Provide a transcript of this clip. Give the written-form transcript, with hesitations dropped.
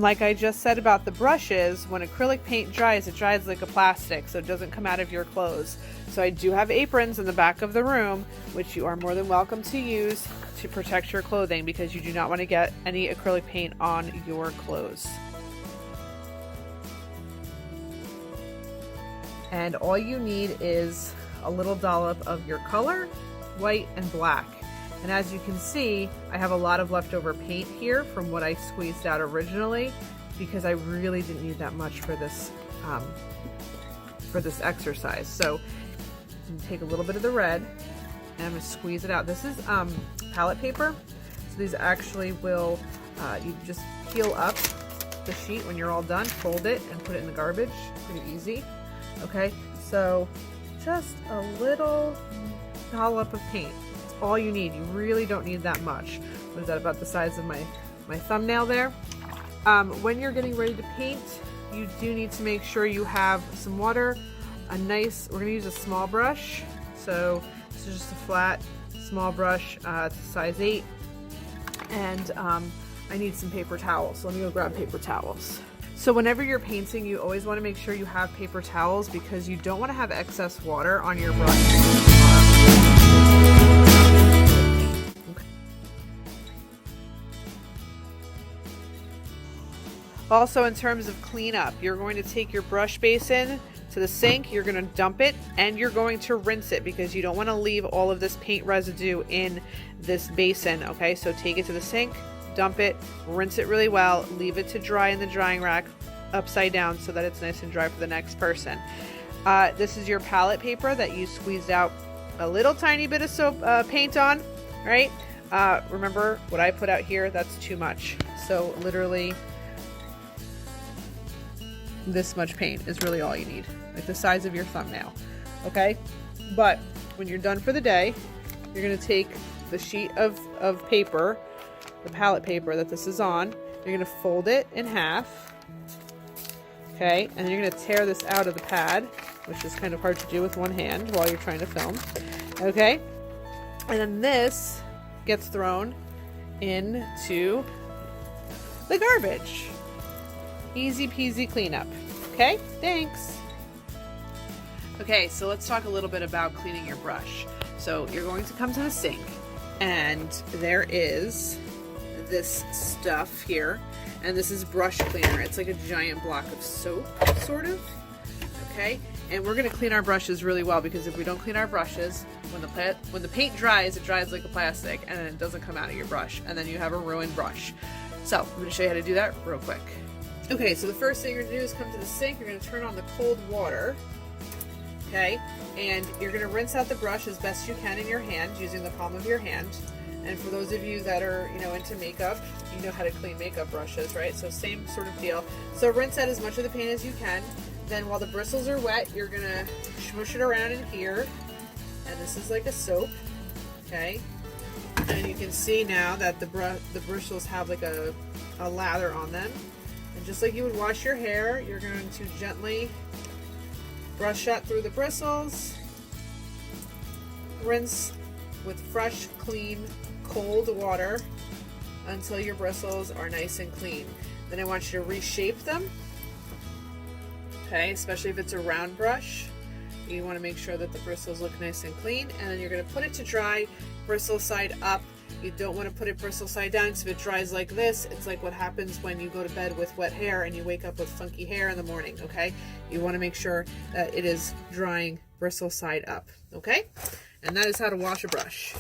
like I just said about the brushes, when acrylic paint dries, it dries like a plastic, so it doesn't come out of your clothes. So I do have aprons in the back of the room, which you are more than welcome to use to protect your clothing, because you do not want to get any acrylic paint on your clothes. And all you need is a little dollop of your color, white and black. And as you can see, I have a lot of leftover paint here from what I squeezed out originally, because I really didn't need that much for this exercise. So I'm gonna take a little bit of the red and I'm gonna squeeze it out. This is palette paper, so these actually will, you just peel up the sheet when you're all done, fold it and put it in the garbage, pretty easy. Okay, so just a little dollop of paint. All you need. You really don't need that much. What is that, about the size of my thumbnail there? When you're getting ready to paint, you do need to make sure you have some water, we're gonna use a small brush. So this is just a flat, small brush, it's size 8. And I need some paper towels. So let me go grab paper towels. So whenever you're painting, you always want to make sure you have paper towels, because you don't want to have excess water on your brush. Also, in terms of cleanup, you're going to take your brush basin to the sink, you're going to dump it, and you're going to rinse it, because you don't want to leave all of this paint residue in this basin. Okay, so take it to the sink, dump it, rinse it really well, leave it to dry in the drying rack upside down so that it's nice and dry for the next person. This is your palette paper that you squeezed out a little tiny bit of soap paint on, right? Remember what I put out here, that's too much. So literally this much paint is really all you need, like the size of your thumbnail. Okay, but when you're done for the day, you're going to take the sheet of paper, the palette paper that this is on, you're going to fold it in half. Okay, and then you're going to tear this out of the pad, which is kind of hard to do with one hand while you're trying to film. Okay, and then this gets thrown into the garbage. Easy peasy cleanup. Okay, thanks. Okay, so let's talk a little bit about cleaning your brush. So you're going to come to the sink, and there is this stuff here, and this is brush cleaner. It's like a giant block of soap, sort of. Okay, and we're going to clean our brushes really well, because if we don't clean our brushes, when the paint dries, it dries like a plastic, and then it doesn't come out of your brush, and then you have a ruined brush. So I'm going to show you how to do that real quick. Okay, so the first thing you're going to do is come to the sink. You're going to turn on the cold water, okay, and you're going to rinse out the brush as best you can in your hand, using the palm of your hand. And for those of you that are, into makeup, you know how to clean makeup brushes, right? So same sort of deal. So rinse out as much of the paint as you can. Then while the bristles are wet, you're going to smush it around in here, and this is like a soap, okay? And you can see now that the bristles have like a lather on them. And just like you would wash your hair, you're going to gently brush that through the bristles, rinse with fresh, clean, cold water until your bristles are nice and clean. Then I want you to reshape them, okay, especially if it's a round brush. You want to make sure that the bristles look nice and clean, and then you're going to put it to dry, bristle side up. You don't want to put it bristle side down, because if it dries like this, it's like what happens when you go to bed with wet hair and you wake up with funky hair in the morning, okay? You want to make sure that it is drying bristle side up, okay? And that is how to wash a brush.